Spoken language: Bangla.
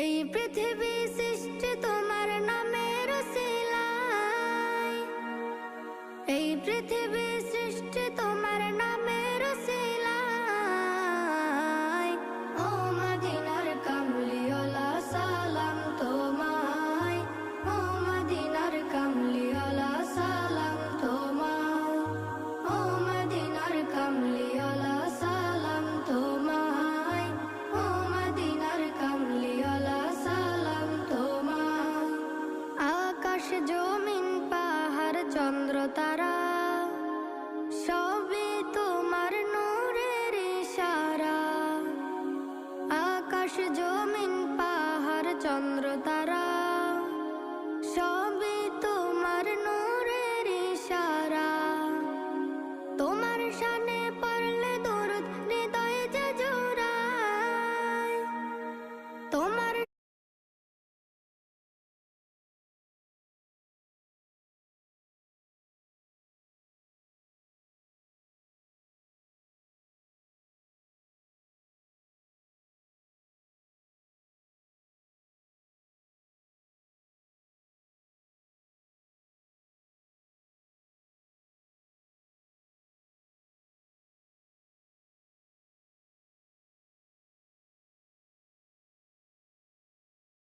এই পৃথিবী সৃষ্টি তোমার নামের উসিলায়, এই পৃথিবী সৃষ্টি তোমার নামের উসিলায়। ও মদিনার কামলিওয়ালা সালাম তোমায়, ও মদিনার কামলিওয়ালা সালাম তোমায়, ও মদিনার কামলিওয়ালা সালাম তোমায়, ও মদিনার কামলিওয়ালা সালাম তোমায়। আকাশ জমিন পাহাড় চন্দ্র তারা সবই তোমার নূরের ইশারা। আকাশ জমিন পাহাড় চন্দ্র তারা